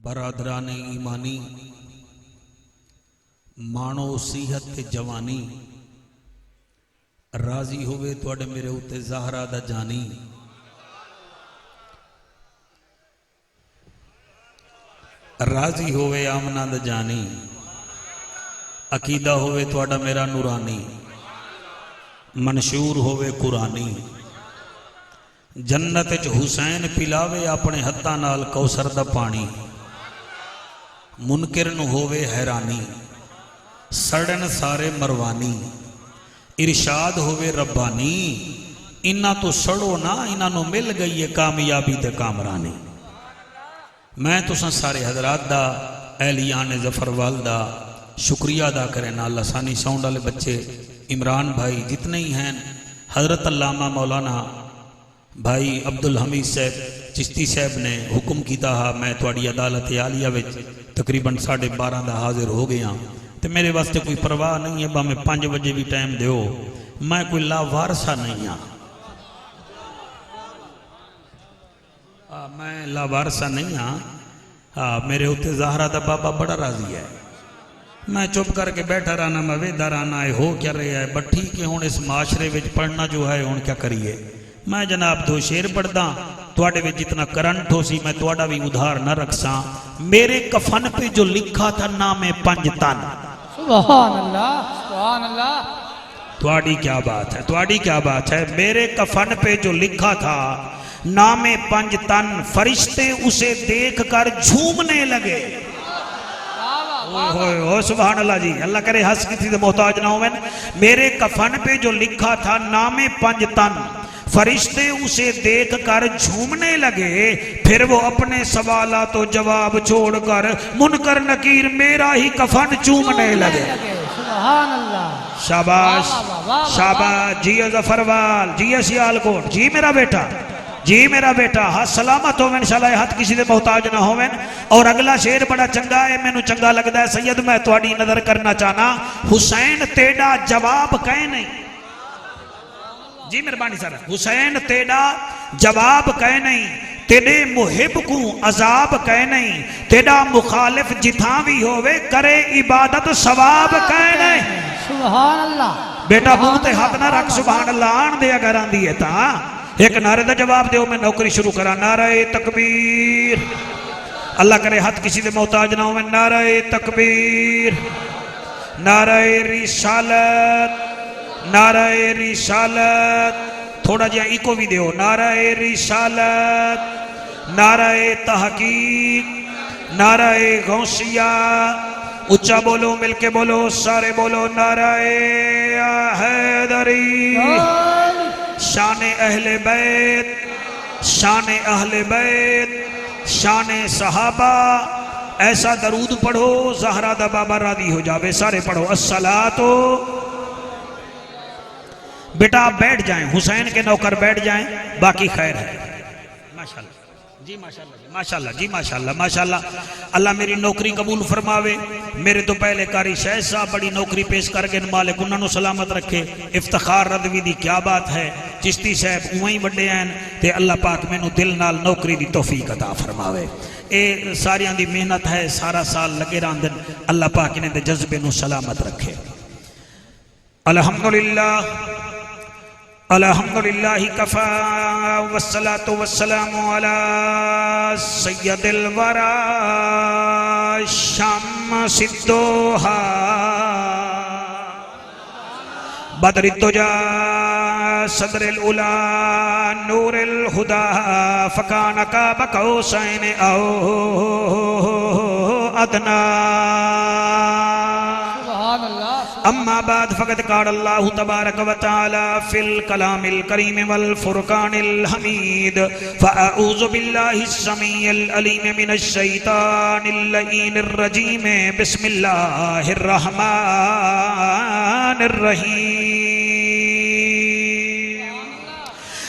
برادران ایمانی مانو صحت تے جوانی راضی ہوئے توڑے میرے اتے زہرا دا جانی راضی ہوئے آمنہ دا جانی عقیدہ ہوئے توڑا میرا نورانی منشور ہوئے قرآنی جنت چ حسین پلاوے اپنے ہتھاں نال کوثر دا پانی منکر نو ہوئے حیرانی سڑن سارے مروانی ارشاد ہوئے ربانی انہاں تو سڑو نا انہاں نو مل گئی ہے کامیابی تے کامرانی میں تو سارے حضرات دا اہلیان ظفر والدہ شکریہ ادا کریں نا اللہ ثانی ساؤنڈ والے بچے عمران بھائی جتنے ہی ہیں حضرت علامہ مولانا بھائی عبدالحمید صاحب چشتی صاحب نے حکم کیتا ہا میں تواڈی عدالت عالیہ وچ تقریباً 12:30 دا حاضر ہو گیا تے میرے واسطے کوئی پرواہ نہیں ہے با میں 5 بجے بھی ٹائم دیو میں کوئی لاوارسا نہیں ہاں میں لاوارسا نہیں ہاں میرے ہوتے زہرا دا بابا بڑا راضی ہے میں چپ کر کے بیٹھا رہنا میں ویدہ رہنا ہے ہو کیا رہا ہے بٹ ٹھیک ہے ہون اس معاشرے وچ پڑھنا جو ہے ہون کیا کریے میں جناب دو شیر پڑھدا تواڈے وچ جتنا کرنٹ ہو سی میں تواڈا بھی ادھار نہ رکھساں میرے کفن پہ جو لکھا تھا نام 5 تن سبحان اللہ تواڈی کیا بات ہے تواڈی کیا بات ہے میرے کفن پہ جو لکھا تھا نام 5 تن فرشتے اسے دیکھ کر جھومنے لگے اوہ سبحان اللہ جی اللہ کرے ہنس کسی سے محتاج نہ ہوئے میرے کفن پہ جو لکھا تھا نام 5 تن فرشتے اسے دیکھ کر جھومنے لگے پھر وہ اپنے سوالات و جواب چھوڑ کر منکر نکیر میرا ہی کفن چومنے لگے سبحان اللہ شاباش شاباش جی ظفروال جی سیال کوٹ جی میرا بیٹا ہاتھ سلامت ہوئے انشاءاللہ ہاتھ کسی دے محتاج نہ ہوئے اور اگلا شیر بڑا چنگا ہے میں نو چنگا لگتا ہے سید میں تواڈی نظر کرنا چاہنا حسین تیڑا جواب کہے نہیں جی مہربانی سر حسین تیڑا جواب کہے نہیں تیڑے محب کو عذاب کہے نہیں تیڑا مخالف جتھاں بھی ہوئے کرے عبادت ثواب کہے نہیں سبحان اللہ بیٹا بہتے ہاتھ نہ رکھ سبحان اللہ آن دیا اگر آن دیئے تا ایک نعرے دا جواب دیو میں نوکری شروع کرا نعرہ تکبیر اللہ کرے ہاتھ کسی دے محتاج نہ ہوئے نعرہ تکبیر نعرہ رسالت تھوڑا جہاں ایکو بھی دیو نعرہ رسالت نعرہ تحقیق نعرہ غوثیہ اچھا بولو مل کے بولو سارے بولو نعرہ حیدری شان اہل بیت شان صحابہ ایسا درود پڑھو زہرا دا بابا راضی ہو جاوے سارے پڑھو الصلاۃ بیٹا آپ بیٹھ جائیں حسین کے نوکر بیٹھ جائیں باقی خیر ہے ماشاءاللہ جی ماشاءاللہ جی ماشاءاللہ اللہ میری نوکری قبول فرماوے میرے تو پہلے کاری شہد صاحب بڑی نوکری پیش کر کے مالک انہوں نے سلامت رکھے افتخار رضوی دی کیا بات ہے چشتی صاحب اوہیں بڑے ہیں تے اللہ پاک میں نو دل نال نوکری دی توفیق عطا فرماوے اے ساریاں دی محنت ہے سارا سال لگے راندن اللہ پاک نے دے جذبے نو سلامت رکھے الحمدللہ کفا والصلاة والسلام علی سید الورا شمس الدوحا بدر الدجا صدر الاولا نور الہدا فکان قاب قوسین او ادنا اما بعد فقد قال اللہ تبارک و تعالی فی الکلام الکریم والفرقان الحمید فاعوذ باللہ السمیع العلیم من الشیطان اللعین الرجیم بسم اللہ الرحمن الرحیم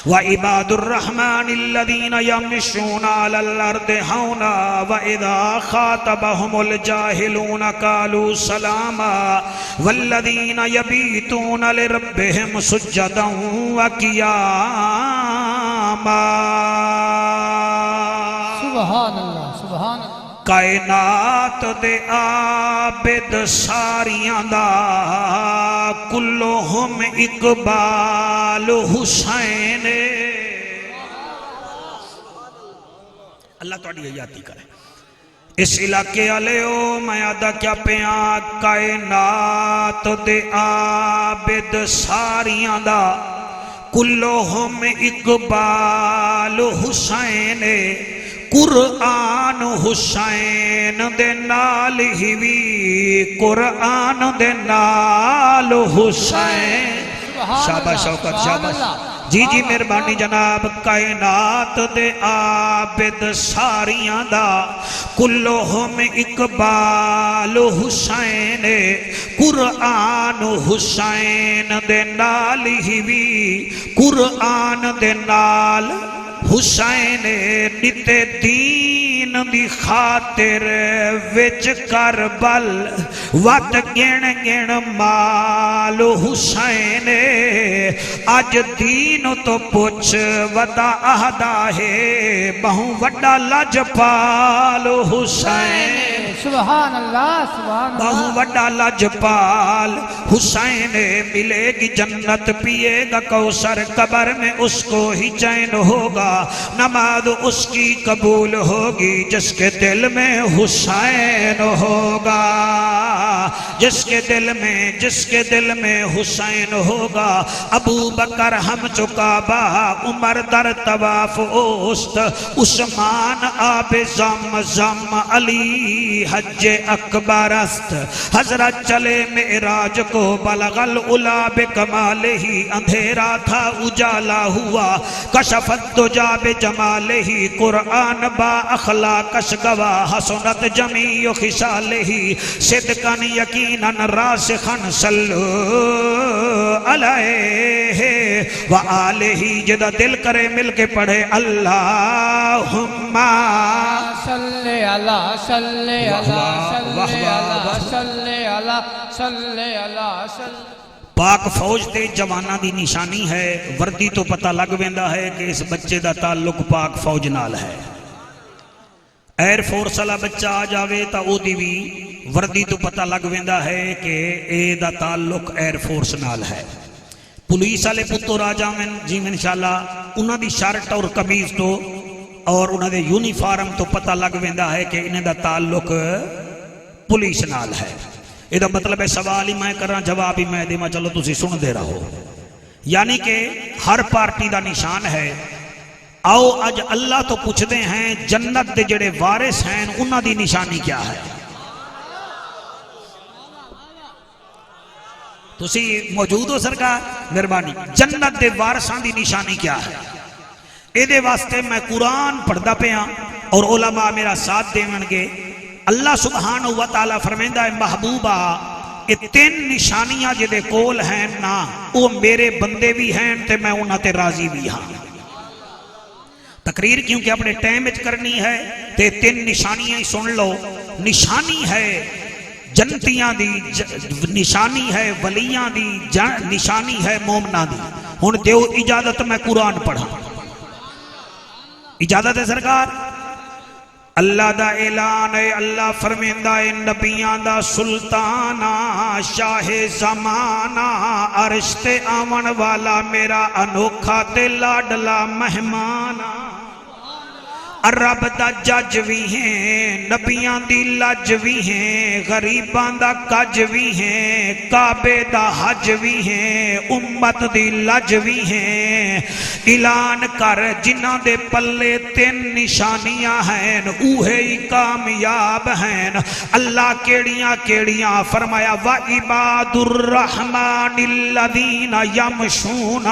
وعباد الرحمن الذين يمشون على الأرض هونا وإذا خاطبهم الجاهلون قالوا سلاما والذين يبيتون لربهم سجدا وقياما سبحان اللہ سبحان اللہ کائنات دے عابد ساریاں دا کلہم اقبال حسین اللہ تھوڑی حیاتی کرے اس علاقے والےو میں آدھا کیا پیاں کائنات دے عابد ساریاں دا کلہم اقبال حسین قرآن حسین دے نال ہی وی قرآن دے نال حسین شاباش شوکت شاباش جی جی مہربانی جناب کائنات دے عابد ساریاں دا کلہم اقبال حسین قرآن حسین دے نال ہی وی قرآن دے نال حسین نتے دین دی خاطر وچ کربل وات گن گن مال حسین اج دین تو پوچھ ودا اہدا ہے بہوں وڈا لجپال حسین سبحان اللہ سبحان اللہ بہوں وڈا لجپال حسین ملے گی جنت پیے گا کوثر قبر میں اس کو ہی چین ہوگا نماز اس کی قبول ہوگی جس کے دل میں حسین ہوگا جس کے دل میں حسین ہوگا ابو بکر ہم چکابہ عمر در طواف اوست عثمان آب زمزم علی حج اکبر است حضرت چلے معراج کو بلغ العلا بکمالہ ہی اندھیرا تھا اجالا ہوا کشفت دجا بجمالہ قرآن با اخلاقش گوا حسنت جمیع خصالہ صدقا یقینا راسخا صلو علیہ وآلہ جدہ دل کرے مل کے پڑھے اللہم صلی اللہ صلی اللہ صلی اللہ صلی اللہ صلی اللہ صلی پاک فوج تے جوانہ دی نشانی ہے وردی تو پتہ لگ ویندا ہے کہ اس بچے دا تعلق پاک فوج نال ہے ایئر فورس والا بچہ آ جاوے تا او دی بھی وردی تو پتہ لگ ویندا ہے کہ اے دا تعلق ایئر فورس نال ہے پولیس والے پتر آ جاویں جی انشاءاللہ انہاں دی شرٹ اور قمیض تو اور انہاں دے یونیفارم تو پتہ لگ ویندا ہے کہ انہاں دا تعلق پولیس نال ہے یہ مطلب ہے سوال ہی میں کر رہا جواب ہی میں دے ماں چلو تسی سن دے رہو یعنی کہ ہر پارٹی دا نشان ہے آؤ اج اللہ تو پوچھ دے ہیں جنت دے جڑے وارث ہیں انہاں دی نشانی کیا ہے تسی موجود ہو سرکار مہربانی جنت دے وارثاں دی نشانی کیا ہے اے دے واسطے میں قرآن پڑھدا پیاں اور علماء میرا ساتھ دیون گے اللہ سبحانہ وتعالی فرمیندہ ہے محبوبہ یہ تین نشانیاں جدے کول ہیں نا وہ میرے بندے بھی ہیں تے میں انہاں تے راضی بھی ہاں تقریر کیونکہ اپنے ٹائم وچ کرنی ہے تے تین نشانیاں ہی سن لو نشانی ہے جنتیاں دی نشانی ہے ولیاں دی نشانی ہے مومناں دی ہن دیو اجازت میں قرآن پڑھا اجازت ہے سرکار اللہ دا اعلان ہے اللہ فرمیندہ ہے نبیان دا سلطانہ شاہ زمانہ عرش تے آون والا میرا انوکھا تے لاڈلا مہمانہ رب دا جج بھی ہیں نبیان دی لج بھی ہیں غریبان دا کج بھی ہیں کعبے دا حج بھی ہیں امت دی لج بھی ہیں اعلان کر جنہ دے پلے تین نشانیاں ہیں اوہے ہی کامیاب ہیں اللہ کیڑیاں کیڑیاں فرمایا وَعِبَادُ الرَّحْمَنِ الَّذِينَ يَمْشُونَ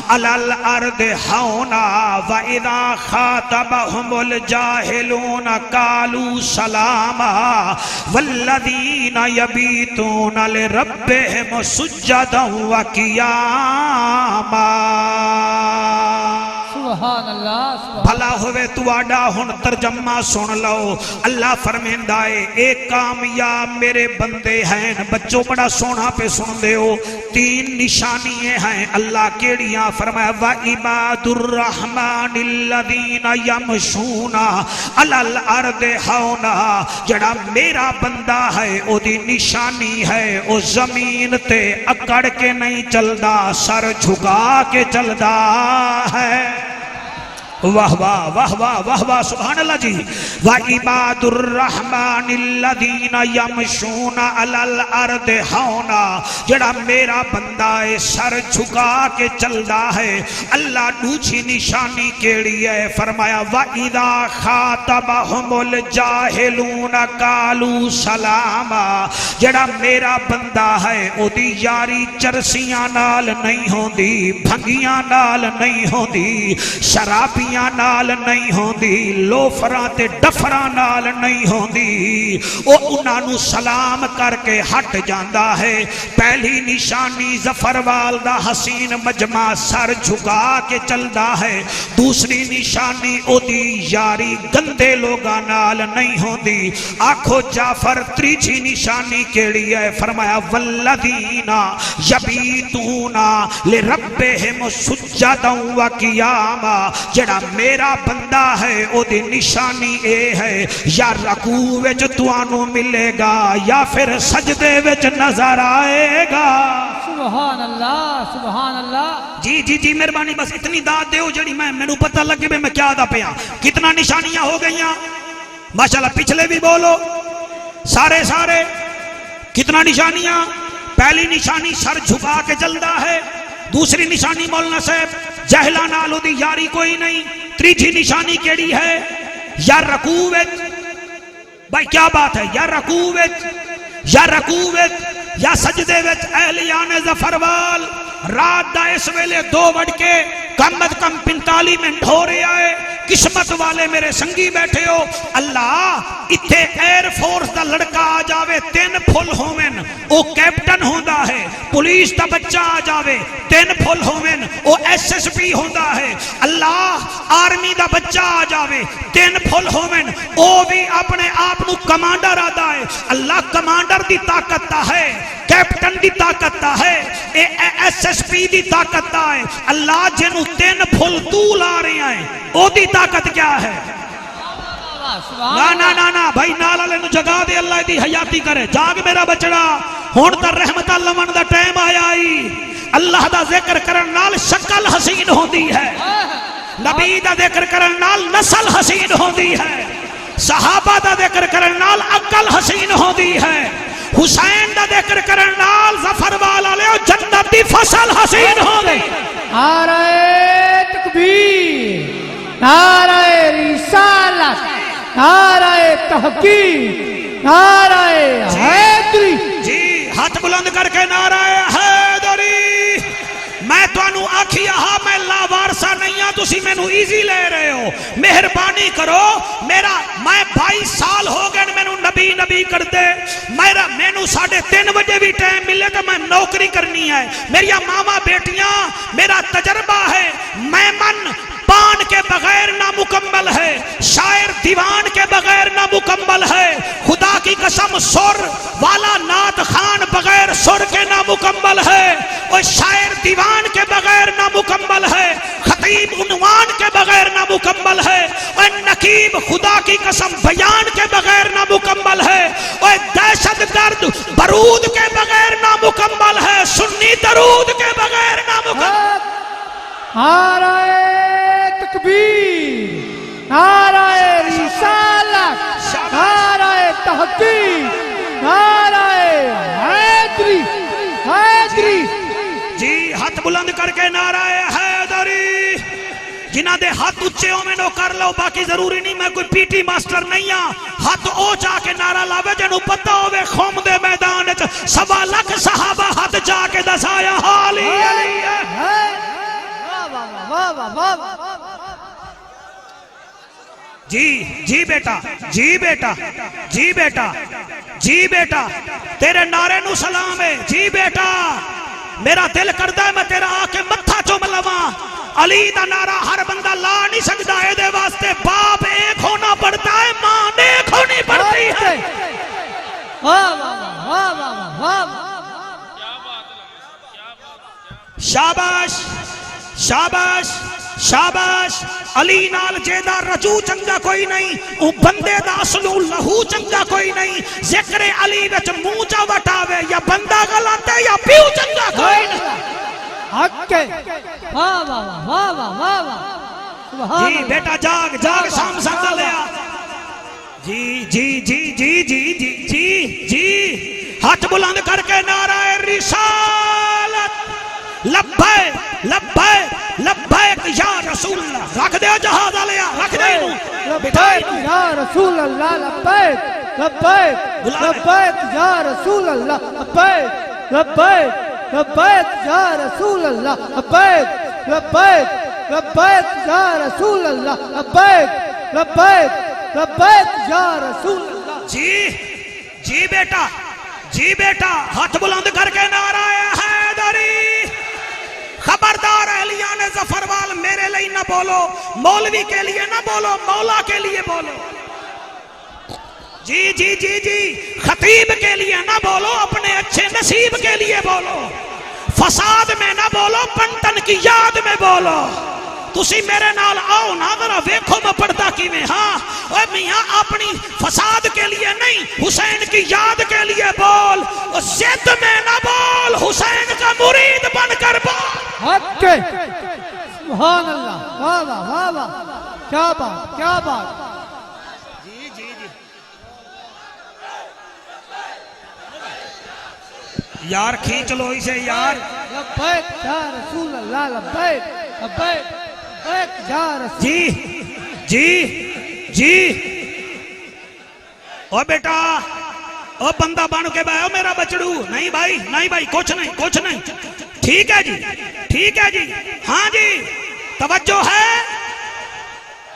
عَلَى الْأَرْضِ هَوْنًا وَإِذَا خَاطَبَهُمُ الجاہلون قالوا سلاما والذین یبیتون لربهم سجدا وقیاما سبحان اللہ سبحان بھلا ہوئے تواڈا ہن ترجمہ سن لو اللہ فرمیندا ہے اے کامیاب میرے بندے ہیں بچوں بڑا سونا پہ سن دے ہو تین نشانیاں ہیں اللہ کیڑیاں فرمایا وَعِبَادُ الرَّحْمَنِ الَّذِينَ يَمْشُونَ عَلَى الْأَرْضِ هَوْنًا جڑا میرا بندہ ہے او دی نشانی ہے او زمین تے اکڑ کے نہیں چلدا سر جھکا کے چلدا ہے واہ واہ واہ واہ واہ واہ سبحان اللہ جی وَعِبَادُ الرَّحْمَنِ الَّذِينَ يَمْشُونَ عَلَى الْأَرْضِ هَوْنًا جڑا میرا بندہ ہے سر جھکا کے چلدا ہے اللہ دوسری نشانی کیڑی ہے فرمایا وَإِذَا خَاطَبَهُمُ الْجَاهِلُونَ قَالُوا سَلَامًا جڑا میرا بندہ ہے او دی یاری چرسیاں نال نہیں ہوندی بھنگیاں نال نہیں ہوندی شرابی نال نہیں ہوندی لوفراں تے ڈفراں نال نہیں ہوندی او انہاں نو سلام کر کے ہٹ جاندا ہے پہلی نشانی ظفروال دا حسین مجمع سر جھکا کے چلدا ہے دوسری نشانی او دی یاری گندے لوگاں نال نہیں ہوندی آکھو جعفر تریجی نشانی کیڑی ہے فرمایا والذین یبیتون لربہم سجدا وقیاما جڑا میرا بندہ ہے او دی نشانی اے ہے یا رکوع وچ توانوں ملے گا یا پھر سجدے وچ نظر آئے گا سبحان اللہ سبحان اللہ جی جی جی مہربانی بس اتنی داد دیو جڑی میں پتہ لگے میں کیا دا پیا کتنا نشانیاں ہو گئیاں ماشاءاللہ پچھلے بھی بولو سارے کتنا نشانیاں پہلی نشانی سر جھکا کے چلدا ہے دوسری نشانی مولانا صاحب جہلا نالو دی یاری کوئی نہیں تریجی نشانی کیڑی ہے یا رکوع وچ بھائی کیا بات ہے یا رکوع وچ یا سجدے وچ اہلیان ظفروال رات دا اس ویلے 2 بج کے کم از کم 45 منٹ ہو رہا ہے قسمت والے میرے سنگی بیٹھے ہو اللہ اتھے ایئر فورس دا لڑکا آ جاوے 3 پھل ہومن او کیپٹن ہوندا ہے پولیس دا بچہ آ جاوے 3 پھل ہومن او ایس ایس پی ہوندا ہے اللہ آرمی دا بچہ آ جاوے 3 پھل ہومن او بھی اپنے آپ نو کمانڈر آدا ہے اللہ کمانڈر دی طاقت دا ہے کیپٹن دی طاقت دا ہے ایس ایس پی دی طاقت دا ہے اللہ جنو 3 پھل تو لا رہے ہیں او دی طاقت کیا ہے نا بھائی نال والے نو جگا دے اللہ دی حیاتی کرے جاگ میرا بچڑا ہن تے رحمت لمن دا ٹائم آیا ہی اللہ دا ذکر کرن نال شکل حسین ہوندی ہے نبی دا ذکر کرن نال نسل حسین ہوندی ہے صحابہ دا ذکر کرن نال عقل حسین ہوندی ہے حسین دا ذکر کرن نال ظفروال والے جنت دی فصل حسین ہوندی نعرہ تکبیر نعرہ رسالت نعرہ تحقیق نعرہ حیدری جی ہاتھ بلند کر کے نعرہ حیدری میں تو انو آکھی آہا میں لاوارسا نہیں ہاں تسی میں نو ایزی لے رہے ہو مہربانی کرو میں 22 سال ہو گئے میں نو نبی کر دے میں نو 3:30 بجے بھی ٹائم ملے تو میں نوکری کرنی ہے میری ماما بیٹیاں میرا تجربہ ہے میں من پان کے بغیر نامکمل ہے شاعر دیوان کے بغیر نامکمل ہے خدا کی قسم سر والا نعت خان بغیر سر کے نامکمل ہے اور شاعر دیوان کے بغیر نامکمل ہے خطیب عنوان کے بغیر نامکمل ہے اور نقیب خدا کی قسم بیان کے بغیر نامکمل ہے اور دہشت گرد برود کے بغیر نامکمل ہے سنی درود کے بغیر نامکمل نعرہ تکبیر نعرہ رسالت نعرہ تحقیق نعرہ حیدری جی ہاتھ بلند کر کے نعرہ حیدری جنہ دے ہاتھ اچھے ہو میں نو کر لو باقی ضروری نہیں میں کوئی پی ٹی ماسٹر نہیں ہاں ہاتھ او جا کے نعرہ لاوے جنو پتہ ہوئے خوم دے میدان 1.25 لاکھ صحابہ ہاتھ جا کے دسایا حالی علی جی بیٹا تیرے نعرے نو سلام ہے جی بیٹا میرا دل کردہ ہے میں تیرا آکے متھا چوم لواں علی دا نعرہ ہر بندہ لا نہیں سکتا، اے دے واسطے باپ ایک ہونا پڑتا ہے، ماں ایک ہونی پڑتی ہے۔ واہ واہ واہ واہ واہ واہ، شاباش شاباش شاباش، علی نال جیدہ رجوع چنگا کوئی نہیں، او بندے دا اصلو لہو چنگا کوئی نہیں، ذکر علی وچ منہ چا وٹاوے یا بندہ غلط ہے یا پیو چنگا کوئی نہیں۔ حق کے واہ واہ واہ واہ واہ واہ، سبحان جی اللہ۔ بیٹا جاگ جاگ شام سنگا لیا، جی جی جی جی جی جی جی جی، ہاتھ بلند کر کے نعرہ رسالت، لبیک لبیک لبیک یا رسول اللہ، رکھ دے جہاز آلیا، رکھ دے انہوں لبیک یا رسول اللہ، لبیک لبیک لبیک یا رسول اللہ، لبیک لبیک لبیک یا رسول اللہ، لبیک لبیک لبیک یا رسول اللہ، لبیک لبیک لبیک یا رسول اللہ۔ جی جی بیٹا جی بیٹا، ہاتھ بلند کر کے نعرہ حیدری، خبردار اہلیان ظفروال میرے لئے نہ بولو، مولوی کے لیے نہ بولو، مولا کے لیے بولو۔ جی جی جی جی، خطیب کے لیے نہ بولو، اپنے اچھے نصیب کے لیے بولو، فساد میں نہ بولو، پنٹن کی یاد میں بولو۔ تسی میرے نال آؤ نا ذرا ویکھو میں پڑھتا کی میں، ہاں اے میاں اپنی فساد کے لیے نہیں، حسین کی یاد کے لیے بول، ضد میں نہ بول، حسین کا مرید بن کر بول۔ حق کے سبحان اللہ، واہ واہ واہ واہ، کیا بات کیا بات۔ جی جی جی یار کھینچ لو اسے یار۔ لبیک یا رسول اللہ، لبیک لبیک لبیک یا رسول۔ جی جی جی، او بیٹا او بندہ بن کے بھائی، او میرا بچڑو، نہیں بھائی نہیں بھائی، کچھ نہیں کچھ نہیں، ٹھیک ہے جی ٹھیک ہے جی، ہاں جی توجہ ہے،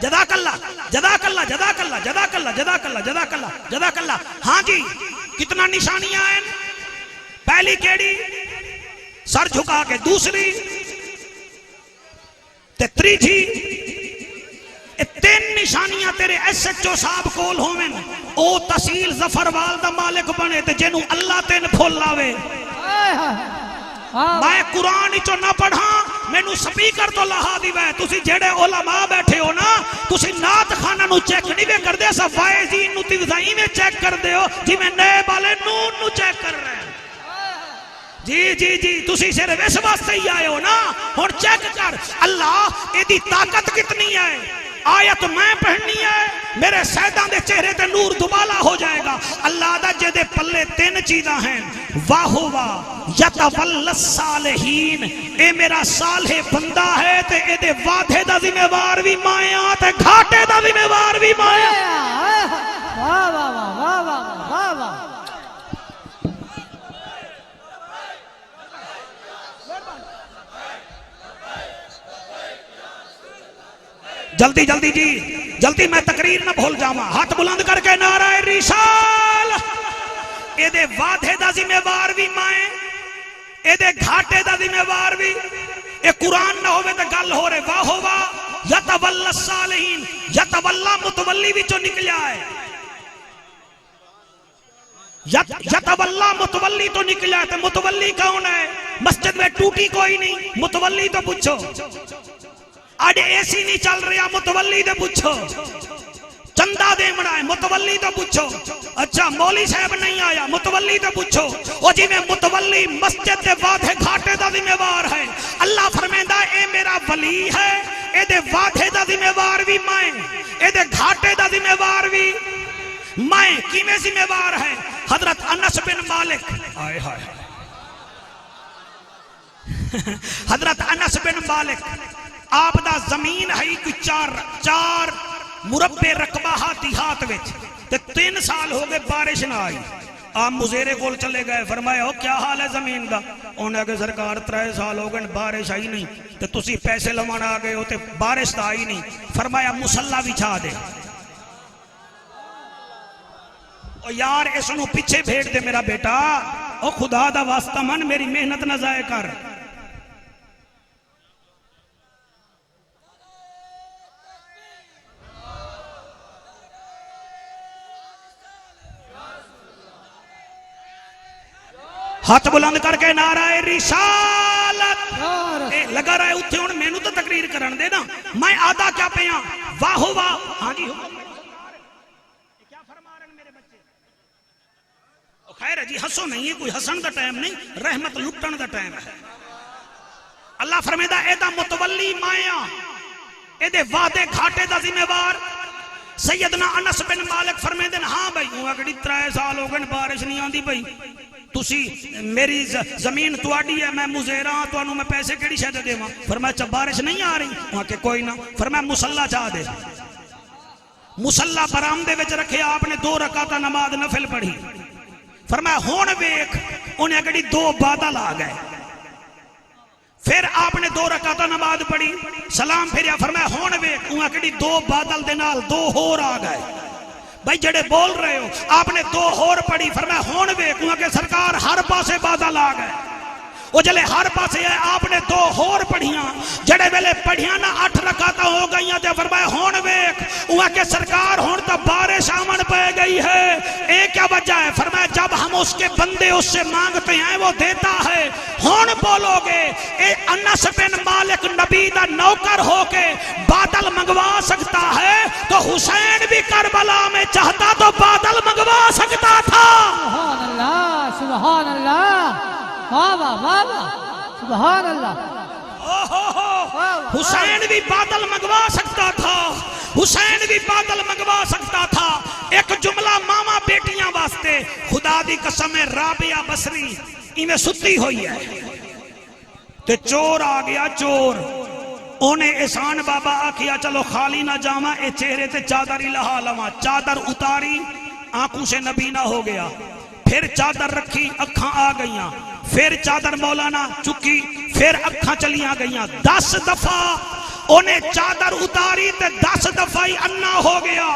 جزاک اللہ جزاک اللہ جزاک اللہ جزاک اللہ جزاک اللہ جزاک اللہ جزاک اللہ، ہاں جی کتنا نشانیاں ہیں، پہلی کیڑی سر جھکا کے، دوسری تیجی، تین نشانیاں تیرے ایس ایچ او صاحب کول ہوویں، او تحصیل ظفروال دا مالک بنے تے جنوں اللہ تین پھول لاوے۔ میں قرآن چو نہ پڑھا، مینوں سپیکر تو لہا دیوے، تسی جڑے علماء بیٹھے ہو نا، تسی نات خانہ نو چیک نہیں بے کر دے، سا فائزین نو تیوزائی میں چیک کر دے ہو، جی میں نئے بالے نون نو چیک کر رہے ہیں۔ جی جی جی، تسی صرف اس واسطے ہی آئے ہو نا، اور چیک کر اللہ ایدی طاقت کتنی ہے، آیت میں پڑھنی ہے، میرے سیدان دے چہرے تے نور دوبالا ہو جائے گا۔ اللہ دا جدے پلے تین چیزاں ہیں، واہوا یتول الصالحین، اے میرا صالح بندہ ہے تے اے دے وعدے دا ذمہ وار بھی مائیاں تے گھاٹے دا ذمہ وار بھی مائیاں۔ واہ واہ واہ واہ واہ واہ واہ، جلدی جلدی جی جلدی، میں تقریر نہ بھول جاواں، ہاتھ بلند کر کے نعرہ رسالہ، اے دے وعدے دا ذمہ وار بھی مائیں، اے دے گھاٹے دا ذمہ وار بھی، اے قرآن نہ ہوئے تے گل ہو رہے، واہ ہوا یتول الصالحین، یتولا متولی بھی جو نکلیا ہے، یتولا متولی تو نکلیا ہے، تے متولی کون ہے؟ مسجد میں ٹوٹی کوئی نہیں، متولی تو پوچھو، آج اے سی نہیں چل رہا، متولی دے پوچھو، چندہ دے مڑائے، متولی تو پوچھو، اچھا مولی صاحب نہیں آیا، متولی تو پوچھو، او جی میں متولی مسجد دے وعدے گھاٹے دا ذمہ وار ہے۔ اللہ فرمیندہ اے میرا ولی ہے، اے دے وعدے دا ذمہ وار بھی میں، اے دے گھاٹے دا ذمہ وار بھی میں، کیویں ذمہ وار ہے؟ حضرت انس بن مالک، آئے ہائے حضرت انس بن مالک، آپ دا زمین ہے کوئی چار مربع رقبہ ہاتھ وچ، تے 3 سال ہو گئے بارش نہ آئی، آپ مزیرے کول چلے گئے، فرمایا ہو کیا حال ہے زمین دا؟ انہوں نے سرکار 3 سال ہو گئے بارش آئی نہیں، تے تسی پیسے لوانا آ گئے ہو تے بارش تا آئی نہیں، فرمایا مصلی بچھا دے، او یار اس نو پیچھے بھیج دے میرا بیٹا، او خدا دا واسطہ من میری محنت نہ ضائع کر۔ ہاتھ بلند کر کے نعرہ رسالت یا رسول اے لگا رہا ہے اتھے ہوں میں نو تو تقریر کرن دے نا میں آدھا کیا پہیاں واہ واہ ہاں جی حکم کیا فرما رہے ہیں میرے بچے خیر ہے جی ہسو نہیں ہے کوئی ہسن دا ٹائم نہیں رحمت لٹن دا ٹائم ہے اللہ فرمیدہ اے دا متولی مائیاں اے دے وعدے گھاٹے دا ذمہ وار سیدنا انس بن مالک فرمیدے ہاں بھائی ہوں اگڑی 3 سال ہو گئے بارش نہیں آندی بھائی تسی میری زمین تواڈی ہے میں مزیرہ ہاں توانوں میں پیسے کیڑی شے دے دیواں فرمایا چا بارش نہیں آ رہی وہاں کہ کوئی نہ فرمایا مصلی چاہ دے مصلی برآمدے وچ رکھے آپ نے 2 رکعت نماز نفل پڑھی فرمایا ہون ویکھ انہیں اگڑی 2 بادل آ گئے پھر آپ نے 2 رکعت نماز پڑھی سلام پھریا فرمایا ہون ویکھ انہیں اگڑی 2 بادل دے نال 2 ہور آ گئے بھائی جڑے بول رہے ہو آپ نے 2 ہور پڑھی فرمایا ہون ویکھ انہیں کہ سرکار ہر پاسے بادل آ گئے وہ جلے ہر پاسے ہے آپ نے 2 ہور پڑھیاں جڑے ویلے پڑھیاں نہ 8 رکعتاں ہو گئیاں تے فرمایا ہون ویکھ انہیں کہ سرکار ہون تا بارش آمن پہ گئی ہے اے کیا وجہ ہے فرمایا جب ہم اس کے بندے اس سے مانگتے ہیں وہ دیتا ہے ہون بولو گے اے انس بن مالک نبی دا نوکر ہو کے بادل منگوا سکتا ہے تو حسین بھی کربلا میں چاہتا تو بادل منگوا سکتا تھا سبحان اللہ سبحان اللہ واہ واہ واہ واہ سبحان اللہ حسین بھی بادل منگوا سکتا تھا حسین بھی بادل منگوا سکتا تھا ایک جملہ ماما بیٹیاں واسطے خدا دی قسم رابعہ بصری انہیں ستی ہوئی ہے تے چور آ گیا چور انہیں احسان بابا آکھیا چلو خالی نہ جاواں اے چہرے تے چادر ہی لہا لواں چادر اتاری آنکھوں سے نبینا ہو گیا پھر چادر رکھی اکھاں آ گئیاں پھر چادر مولانا چکی پھر اکھاں چلیاں گئیاں 10 دفعہ انہیں چادر اتاری تے 10 دفعہ ہی انا ہو گیا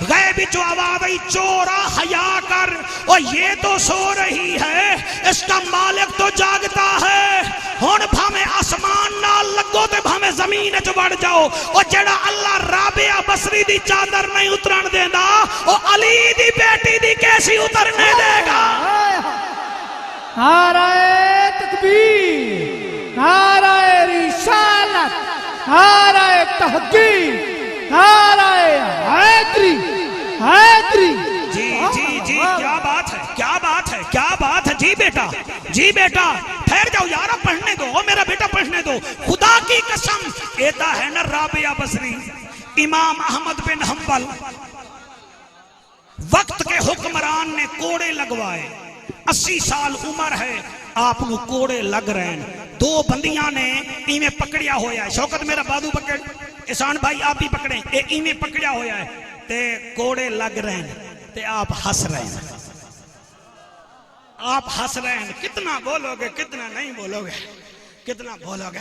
غیبی جو آواز آئی چورا حیا کر اور یہ تو سو رہی ہے اس کا مالک تو جاگتا ہے ہون بھامے آسمان نال لگو تے بھامے زمین جو بڑھ جاؤ اور جڑا اللہ رابعہ بصری دی چادر نہیں اترن دینا اور علی دی بیٹی دی کیسی اترنے دے گا نعرہ تکبیر نعرہ رسالت نعرہ تحقیق نعرہ حیدری حیدری جی جی جی کیا بات ہے کیا بات ہے کیا بات ہے جی بیٹا ٹھہر جاؤ یارا پڑھنے دو میرا بیٹا پڑھنے دو خدا کی قسم ایتا ہے نا رابعہ بصری امام احمد بن حنبل وقت کے حکمران نے کوڑے لگوائے 80 سال عمر ہے آپ نو کوڑے لگ رہے ہیں 2 بندیاں نے ایویں پکڑیا ہویا ہے شوکت میرا بادو پکڑ احسان بھائی آپ بھی پکڑیں اے ایویں پکڑیا ہویا ہے تے کوڑے لگ رہے ہیں تے آپ ہس رہے ہیں آپ ہس رہے ہیں کتنا بولو گے کتنا نہیں بولو گے کتنا بولو گے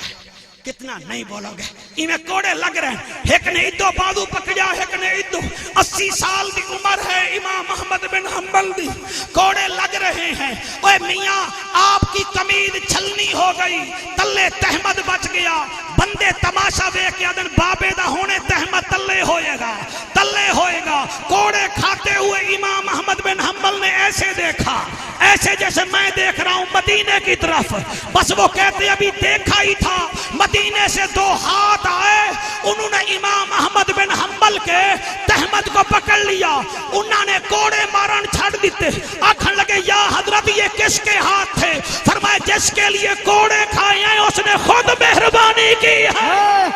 کتنا نہیں بولو گے انہیں کوڑے لگ رہے ہیں ایک نے ادو بادو پکڑیا ایک نے ادو 80 سال دی عمر ہے امام احمد بن حنبل دی کوڑے لگ رہے ہیں اوے میاں آپ کی قمید چھلنی ہو گئی تلے تحمد بچ گیا بندے تماشا دیکھ کے آدن بابے دا ہونے تحمد تلے ہوئے گا کوڑے کھاتے ہوئے امام احمد بن حنبل نے ایسے دیکھا ایسے جیسے میں دیکھ رہا ہوں مدینے کی طرف بس وہ کہتے ابھی دیکھا ہی تھا مدینے سے 2 ہاتھ آئے انہوں نے امام احمد بن حنبل کے تحمد کو پکڑ لیا انہوں نے کوڑے مارن چھڑ دیتے آکھن لگے یا حضرت یہ کس کے ہاتھ تھے فرمایا جس کے لیے کوڑے کھائے ہیں اس نے خود مہربانی کی ہے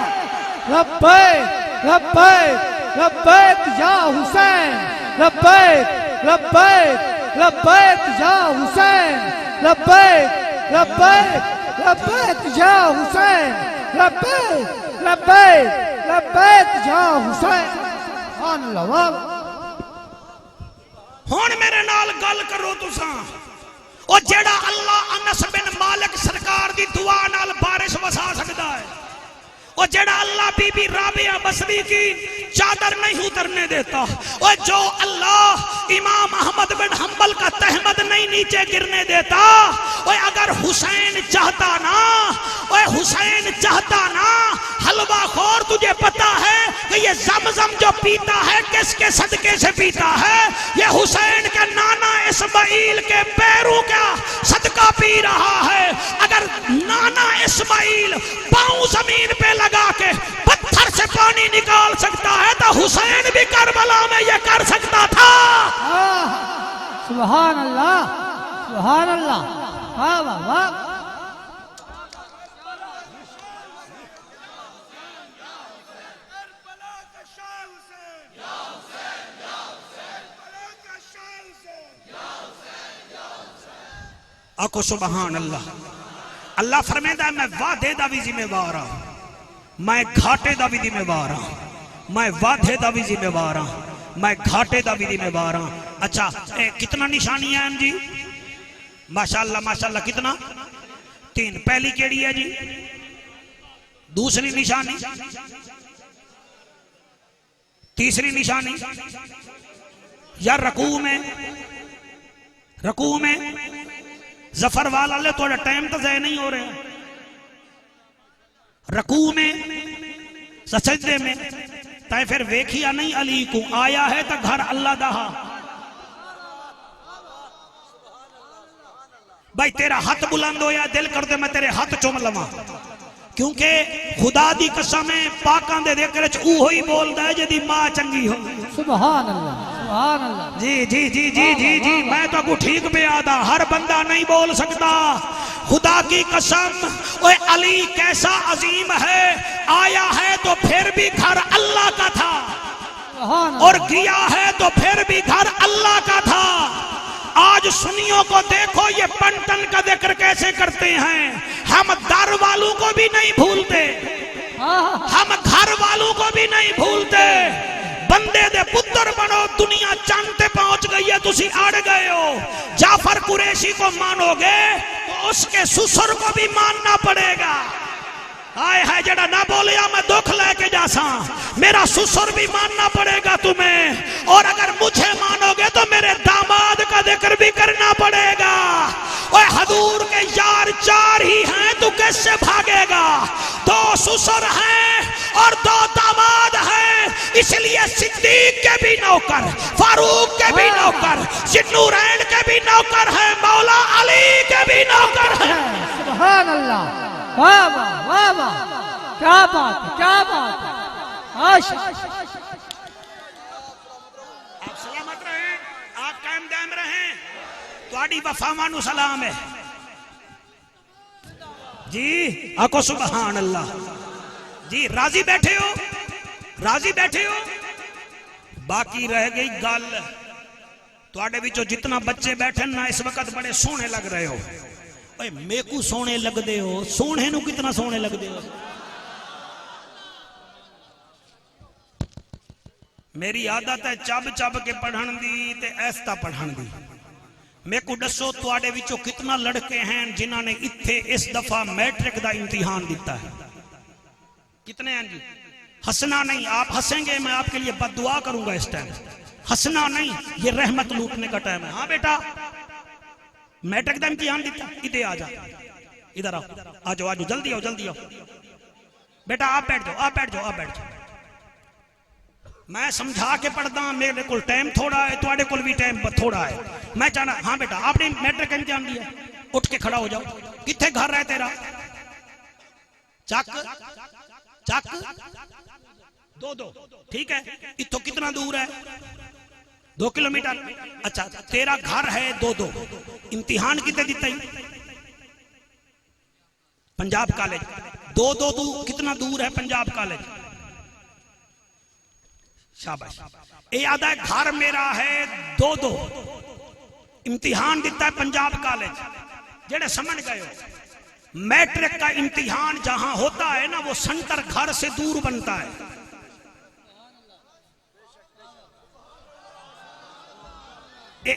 لبیک لبیک لبیک یا حسین لبیک لبیک لبیک یا حسین لبیک لبیک لبیک یا حسین لبیک لبیک لبیک یا حسین سبحان اللہ ہون میرے نال گل کرو تساں او جیڑا اللہ انس بن مالک سرکار دی دعا نال بارش وسا سکتا ہے اور جڑا اللہ بی بی رابعہ بصری کی چادر نہیں اترنے دیتا اور جو اللہ امام احمد بن حنبل کا تحمد نہیں نیچے گرنے دیتا اور اگر حسین چاہتا نا حلوہ خور تجھے پتا ہے کہ یہ زمزم جو پیتا ہے کس کے صدقے سے پیتا ہے یہ حسین کے نانا اسماعیل کے پیروں کا صدقہ کا پی رہا ہے. اگر نانا اسماعیل پاؤں زمین پہ لگا کے پتھر سے پانی نکال سکتا ہے تو حسین بھی کربلا میں یہ کر سکتا تھا. سبحان اللہ سبحان اللہ. واہ واہ واہ. آکو سبحان اللہ. اللہ فرمیدا ہے میں وعدے دا بھی ذمہ وار ہاں, میں گھاٹے دا بھی ذمہ وار ہاں, میں وعدے دا بھی ذمہ وار ہاں, میں گھاٹے دا بھی ذمہ وار ہاں. اچھا کتنا نشانیاں ہیں جی؟ ماشاءاللہ ماشاءاللہ. کتنا؟ 3. پہلی کیڑی ہے جی؟ دوسری نشانی؟ تیسری نشانی؟ یا رکوع میں ظفر والا لے تھوڑا ٹائم تو ضائع نہیں ہو رہا. رکوع میں سجدے میں تے پھر ویکھیا نہیں علی کو آیا ہے تو گھر اللہ دہا. بھائی تیرا ہاتھ بلند ہویا دل کر دے میں تیرے ہاتھ چوم لواں, کیونکہ خدا دی قسم ہے پاکاں دے ذکر وچ اوہی بولدا ہے جدی ماں چنگی ہو. سبحان اللہ سبحان اللہ. جی جی جی جی جی جی میں تو کو ٹھیک پہ آدھا, ہر بندہ نہیں بول سکتا. خدا کی قسم اوے علی کیسا عظیم ہے, آیا ہے تو پھر بھی گھر اللہ کا تھا اور گیا ہے تو پھر بھی گھر اللہ کا تھا. آج سنیوں کو دیکھو یہ پنٹن کا ذکر کیسے کرتے ہیں. ہم در والوں کو بھی نہیں بھولتے, ہم گھر والوں کو بھی نہیں بھولتے. بندے دے پتر بنو, دنیا چاند تے پہنچ گئی ہے تسی اڑ گئے ہو. جعفر قریشی کو مانو گے تو اس کے سسر کو بھی ماننا پڑے گا. آئے ہے جڑا نہ بولیا میں دکھ لے کے جاساں, میرا سسر بھی ماننا پڑے گا تمہیں, اور اگر مجھے مانو گے تو میرے داماد کا ذکر بھی کرنا پڑے گا. اوے حضور کے یار 4 ہی ہیں تو کیسے بھاگے گا؟ 2 سسر ہیں اور 2 داماد ہیں, اس لیے صدیق کے بھی نوکر, فاروق کے بھی نوکر, ذوالنورین کے بھی نوکر ہیں, مولا علی کے بھی نوکر ہیں. سبحان اللہ. واہ واہ واہ واہ. کیا بات ہے کیا بات ہے. آپ سلامت رہیں, آپ قائم دائم رہیں, تواڈی وفا مانو سلام ہے جی. آکو سبحان اللہ. جی راضی بیٹھے ہو, راضی بیٹھے ہو. باقی رہ گئی گل, تواڈے وچوں جتنا بچے بیٹھے نا اس وقت بڑے سونے لگ رہے ہو. اے میں کو سونے لگ دے ہو, سونے نو کتنا سونے لگ دے ہو. میری عادت ہے چب چب کے پڑھن دی تے ایستا پڑھن دی. میں کو دسو تواڈے وچوں کتنا لڑکے ہیں جنہاں نے اتھے اس دفعہ میٹرک دا امتحان دیتا ہے؟ کتنے ہیں جی؟ ہنسنا نہیں, آپ ہنسیں گے میں آپ کے لیے بد دعا کروں گا. اس ٹائم ہنسنا نہیں, یہ رحمت لوٹنے کا ٹائم ہے. ہاں بیٹا میٹرک دا امتحان دیتا, ادھر آ جا, ادھر آؤ, آ جاؤ جلدی آؤ جلدی آؤ. بیٹا آپ بیٹھ جاؤ, آپ بیٹھ جاؤ, آپ بیٹھ جاؤ. میں سمجھا کے پڑھتا ہوں, میرے کول ٹائم تھوڑا ہے, تواڈے کول بھی ٹائم تھوڑا ہے. میں چاہنا ہاں بیٹا آپ نے میٹرک کا امتحان دیا, اٹھ کے کھڑا ہو جاؤ. کتنے گھر ہے تیرا؟ چک چک 2 ٹھیک ہے. اتھوں کتنا دور ہے؟ 2 کلومیٹر. اچھا تیرا گھر ہے 2. امتحان کتنے دیتا ہی؟ پنجاب کالج. 2 کتنا دور ہے پنجاب کالج؟ شاباش. اے یاد ہے گھر میرا ہے 2. امتحان دیتا ہے پنجاب کالج. جڑے سمجھ گئے ہو, میٹرک کا امتحان جہاں ہوتا ہے نا وہ سنٹر گھر سے دور بنتا ہے.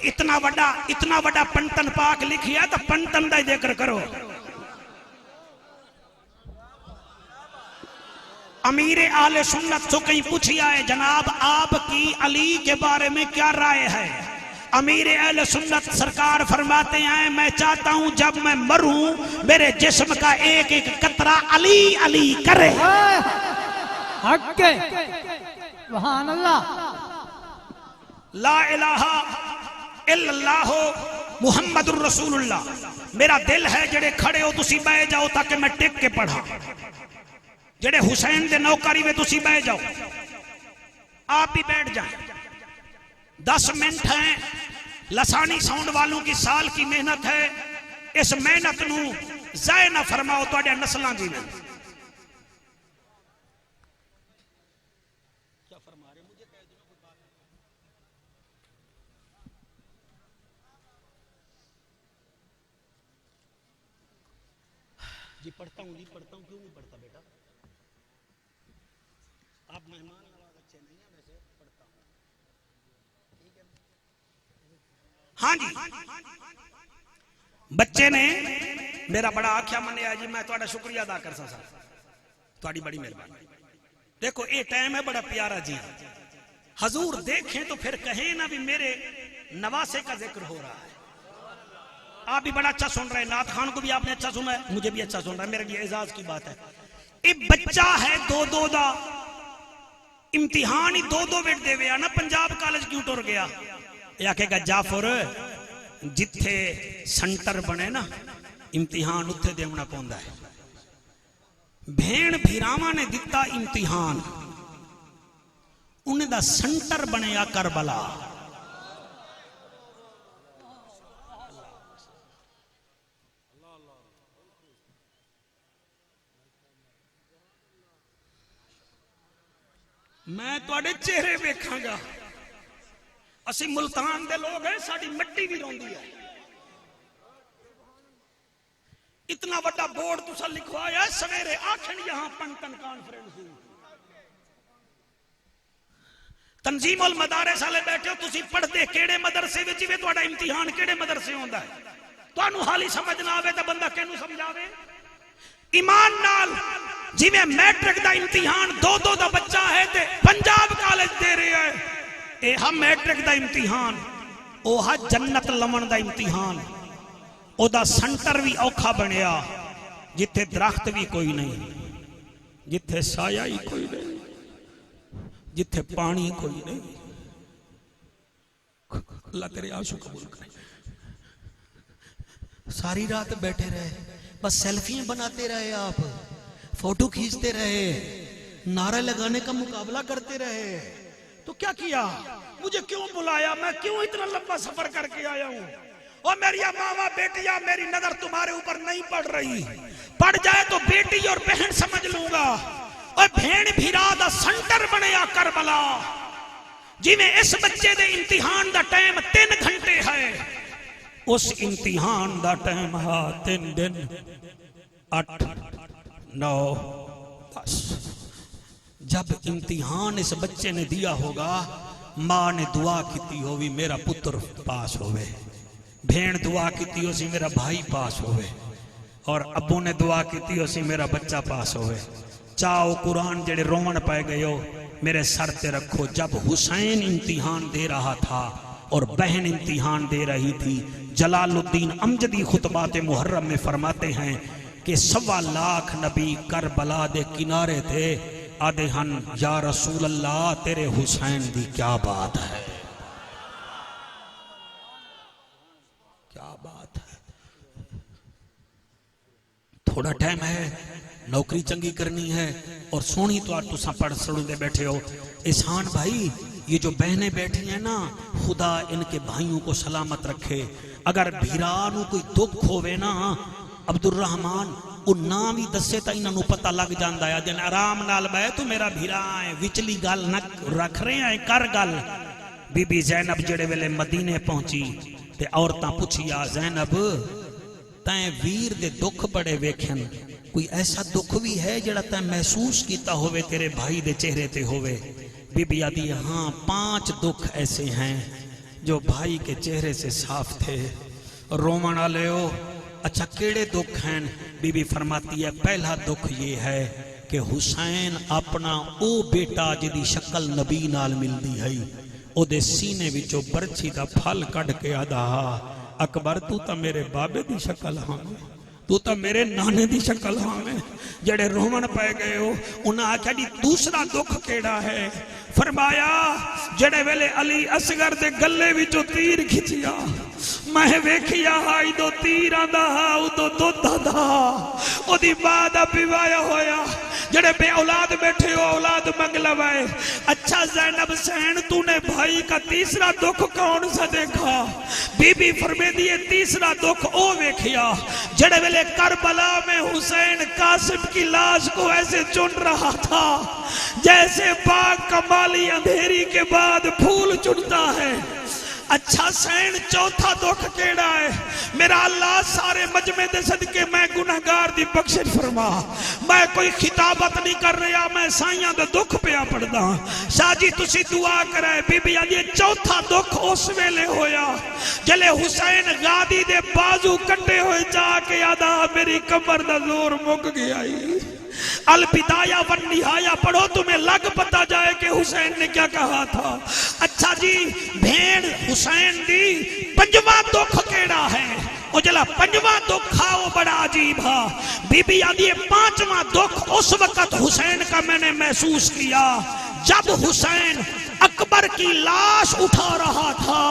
اتنا وڈا پنٹن پاک لکھیا تو پنٹن دا ذکر کرو. امیر اہل سنت سے کہیں پوچھیا ہے جناب آپ کی علی کے بارے میں کیا رائے ہے؟ امیر اہل سنت سرکار فرماتے ہیں میں چاہتا ہوں جب میں مروں میرے جسم کا ایک ایک قطرہ علی علی کرے. حق سبحان اللہ. لا الہ الا اللہ محمد الرسول اللہ. میرا دل ہے جڑے کھڑے ہو تسی بہ جاؤ تاکہ میں ٹک کے پڑھا. جڑے حسین دے نوکری میں تسی بہ جاؤ آپ بھی بیٹھ جائیں. 10 منٹ ہیں. لسانی ساؤنڈ والوں کی سال کی محنت ہے. اس محنت نو ضائع نہ فرماؤ تواڈے نسلاں جی نے. جی پڑھتا ہوں کیوں نہیں پڑھتا بیٹا؟ آپ مہمان نواز اچھے نہیں ہیں ویسے پڑھتا ہوں. ہاں جی بچے نے میرا بڑا آکھیا منیا جی میں تہاڈا شکریہ ادا کر سا تہاڈی بڑی مہربانی. دیکھو یہ ٹائم ہے بڑا پیارا جی. حضور دیکھیں تو پھر کہیں نہ بھی میرے نواسے کا ذکر ہو رہا ہے. آپ بھی بڑا اچھا سن رہے ہیں. نعت خان کو بھی آپ نے اچھا سنا ہے, مجھے بھی اچھا سن رہا ہے. میرے لیے اعزاز کی بات ہے. ایک بچہ ہے دو دا امتحان ہی دو ویٹ دے ویا نا. پنجاب کالج کیوں ٹر گیا؟ یا کہے گا جعفر جتھے سنٹر بنے نا امتحان اتھے دیونا پوندا ہے. بھین بھیراواں نے دتا امتحان, انہیں دا سنٹر بنے یا کربلا. میں تواڈے چہرے ویکھاں گا. اسی ملتان دے لوگ ہیں, ساڈی مٹی بھی روندی ہے. اتنا بڑا بورڈ تسا لکھوایا ہے سویرے آکھن یہاں پنٹن کانفرنس ہوئی. تنظیم المدارس والے بیٹھے ہو تسی پڑھتے کیڑے مدرسے وچ وے تہاڈا امتحان کیڑے مدرسے ہوندا ہے؟ تانوں حالی سمجھ نہ آوے تے بندہ کینوں سمجھاوے؟ ایمان نال جی میں میٹرک دا امتحان دو دا بچہ ہے تے پنجاب کالج دے رہے ہیں. اے ہم میٹرک دا امتحان, او ہا جنت لمن دا امتحان. او دا سنٹر بھی اوکھا بنیا جتھے درخت بھی کوئی نہیں, جتھے سایہ ہی کوئی نہیں, جتھے پانی کوئی نہیں. اللہ تیرے عاشق قبول کرے. ساری رات بیٹھے رہے, بس سیلفیاں بناتے رہے, آپ فوٹو کھینچتے رہے, نعرہ لگانے کا مقابلہ کرتے رہے. تو کیا کیا؟ مجھے کیوں بلایا؟ میں کیوں اتنا لمبا سفر کر کے آیا ہوں؟ اور میری ماما بیٹیا, میری نظر تمہارے اوپر نہیں پڑ رہی. پڑ جائے تو بیٹی اور بہن سمجھ لوں گا. اور بھین بھیرا دا سنٹر بنے یا کربلا. جی میں اس بچے دے امتحان دا ٹائم 3 گھنٹے ہے, اس امتحان دا ٹائم ہے 3 دن 8 9 10. جب امتحان اس بچے نے دیا ہوگا, ماں نے دعا کیتی ہوگی میرا پتر پاس ہوئے, بھین دعا کیتی ہو سی میرا بھائی پاس ہوئے, اور ابو نے دعا کیتی ہو سی میرا بچہ پاس ہوئے. چاہو قرآن جڑے رومن پائے گئے ہو میرے سر تے رکھو. جب حسین امتحان دے رہا تھا اور بہن امتحان دے رہی تھی, جلال الدین امجدی خطبات محرم میں فرماتے ہیں کہ 1.25 لاکھ نبی کربلا دے کنارے تھے, آدھے ہن یا رسول اللہ تیرے حسین دی کیا بات ہے, کیا بات ہے. تھوڑا ٹائم ہے, نوکری چنگی کرنی ہے, اور سونی تو آج تساں پڑھ سڑوں دے بیٹھے ہو. احسان بھائی یہ جو بہنیں بیٹھی ہیں نا, خدا ان کے بھائیوں کو سلامت رکھے. اگر بھیرانوں کوئی دکھ ہوئے نا, عبد الرحمن وہ نام ہی دسے تا انہوں پتہ لگ جاندہ ہے. جن آرام نال بے تو میرا بھیرا ہے, وچلی گل نہ رکھ رہے ہیں, کر گل. بی بی زینب جڑے ویلے مدینے پہنچی تے عورتاں پوچھیا زینب تائیں ویر دے دکھ بڑے ویکھن, کوئی ایسا دکھ بھی ہے جڑا تائیں محسوس کیتا ہوئے تیرے بھائی دے چہرے تے ہوئے؟ بی بی آدھی ہاں 5 دکھ ایسے ہیں جو بھائی کے چہرے سے صاف تھے. رومن والے ہو, اچھا کیڑے دکھ ہیں؟ بی بی فرماتی ہے پہلا دکھ یہ ہے کہ حسین اپنا او بیٹا جدی شکل نبی نال ملدی ہے, او دے سینے وچوں برچھی دا پھل کڈ کے آدا اکبر تو تا میرے بابے دی شکل ہاں, تو تا میرے نانے دی شکل ہاں میں. جڑے رومن پائے گئے ہو انہاں آکھیا جی دوسرا دکھ کیڑا ہے؟ فرمایا جڑے ویلے علی اصغر دے گلے وچوں تیر کھچیا, میں ویکھیا ہائی دو تیراں دا ادو دودھا دا او دی ماں دا پیوایا ہویا جڑے بے اولاد بیٹھے ہو اولاد منگ لوائے. اچھا زینب سین تو نے بھائی کا تیسرا دکھ کون سا دیکھا؟ بی بی فرمے دیئے تیسرا دکھ او ویکھیا جڑے ویلے کربلا میں حسین قاسم کی لاش کو ایسے چن رہا تھا جیسے باغ کا مالی اندھیری کے بعد پھول چنتا ہے. اچھا سین چوتھا دکھ کیڑا ہے؟ میرا اللہ سارے مجمع دے صدقے میں گناہگار دی بخشش فرما. میں کوئی خطابت نہیں کر رہا میں سائیاں دے دکھ پیا پڑھدا. شاہ جی تسی دعا کرے بی بی آدھی چوتھا دکھ اس ویلے ہویا جلے حسین غادی دے بازو کٹے ہوئے جا کے آدھا میری کمر دا زور مک گیا ہی. البدایہ والنہایہ پڑھو تمہیں لگ پتا جائے کہ حسین نے کیا کہا تھا. اچھا جی بھیڑ حسین دی پنجواں دکھ کیڑا ہے؟ او جلا پنجواں دکھ کھاؤ بڑا عجیب ہا. بی بی آدھی پانچواں دکھ اس وقت حسین کا میں نے محسوس کیا جب حسین اکبر کی لاش اٹھا رہا تھا.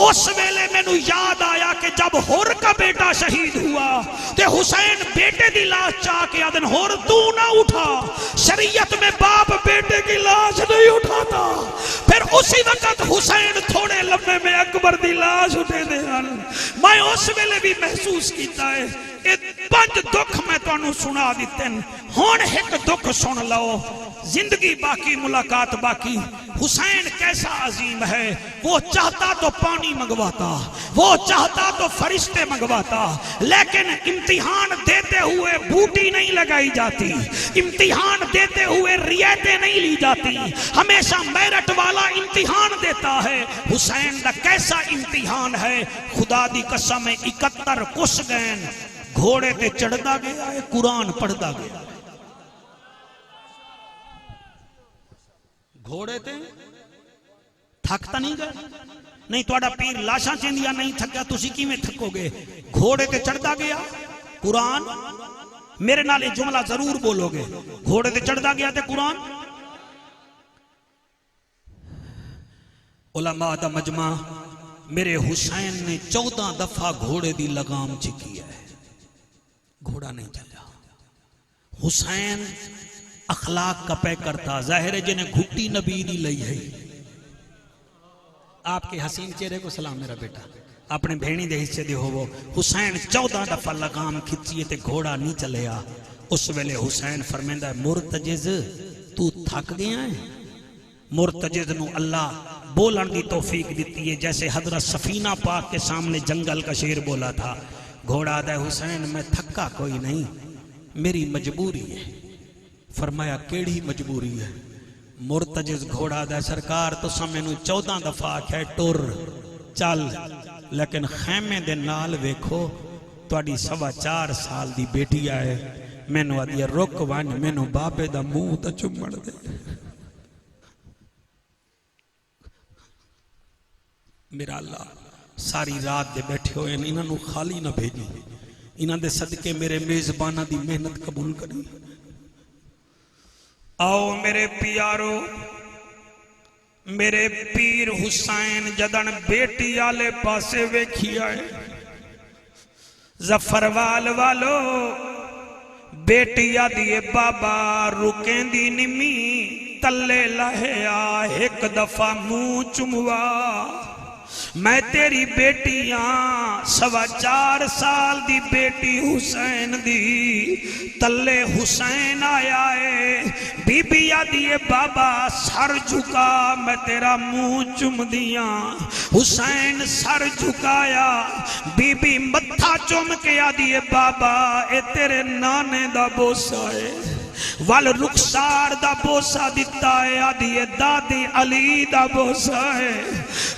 اس ویلے میں نو یاد آیا کہ جب ہور کا بیٹا شہید ہوا تے حسین بیٹے دی لاش چاہ کے آدن ہور تو نہ اٹھا. شریعت میں باپ بیٹے کی لاش نہیں اٹھاتا. پھر اسی وقت حسین تھوڑے لمحے میں اکبر دی لاش اٹھے دے ہن. میں اس ویلے بھی محسوس کیتا ہے. پنج دکھ میں تو انہوں سنا دیتے ہیں. ہون ایک دکھ سن لو زندگی باقی ملاقات باقی. حسین کیسا عظیم ہے. وہ چاہتا تو پانی منگواتا وہ چاہتا تو فرشتے منگواتا لیکن امتحان دیتے ہوئے بوٹی نہیں لگائی جاتی. امتحان دیتے ہوئے ریتیں نہیں لی جاتی. ہمیشہ میرٹ والا امتحان دیتا ہے. حسین دا کیسا امتحان ہے. خدا دی قسم 71 کس گئن گھوڑے تے چڑھدا گیا ہے قرآن پڑھدا گیا. گھوڑے تے تھکتا نہیں گئے نہیں توڑا پیر لاشاں چیندیا نہیں تھکیا تسی کی میں تھکو گے. گھوڑے تے چڑھدا گیا قرآن. میرے نالے جملہ ضرور بولو گے. گھوڑے تے چڑھدا گیا تے قرآن. علماء دا مجمع میرے حسین نے 14 دفعہ گھوڑے دی لگام چکی ہے. گھوڑا نہیں چلا. حسین اخلاق کا پے کرتا. ظاہر ہے جنہیں گھٹی نبی دی لئی ہے. آپ کے حسین چہرے کو سلام میرا بیٹا اپنے بھینی دے حصے دے ہو. حسین 14 دفعہ لگام کھچیے تے گھوڑا نہیں چلیا. اس ویلے حسین فرمیندہ ہے مرتجز تو تھک گیا ہے. مرتجز نو اللہ بولن دی توفیق دیتی ہے جیسے حضرت سفینہ پاک کے سامنے جنگل کا شیر بولا تھا. گھوڑا دے حسین میں تھکا کوئی نہیں میری مجبوری ہے. فرمایا کیڑی مجبوری ہے؟ مرتجز گھوڑا دے سرکار تو سمینو 14 دفعہ کہے ٹور چل لیکن خیمے دے نال ویکھو توڑی 4.25 سال دی بیٹی آئے. میں نو آدھی رک وان میں نو بابے دا منہ تا چمڑ دے. میرا اللہ ساری رات دے بیٹھے ہوئے انہاں نو خالی نہ بھیجی. انہاں دے صدقے میرے میزبانہ دی محنت قبول کریں. آؤ میرے پیارو میرے پیر حسین جدن بیٹی آلے پاسے ویکھی آئے. زفروال والو بیٹی آدھیے بابا رکیں دی نمی تلے لہے آ ایک دفعہ منہ چموا. میں تیری بیٹیاں 4.25 سال دی بیٹی حسین دی تلے حسین آیا ہے. بی بی آدھیے بابا سر جھکا میں تیرا منہ چم دیاں. حسین سر جھکایا. بی بی متھا چم کے آدھیے بابا اے تیرے نانے دا بوسا ہے. وال رخسار دا بوسا دیتا ہے آدھیے دادی علی دا بوسا ہے.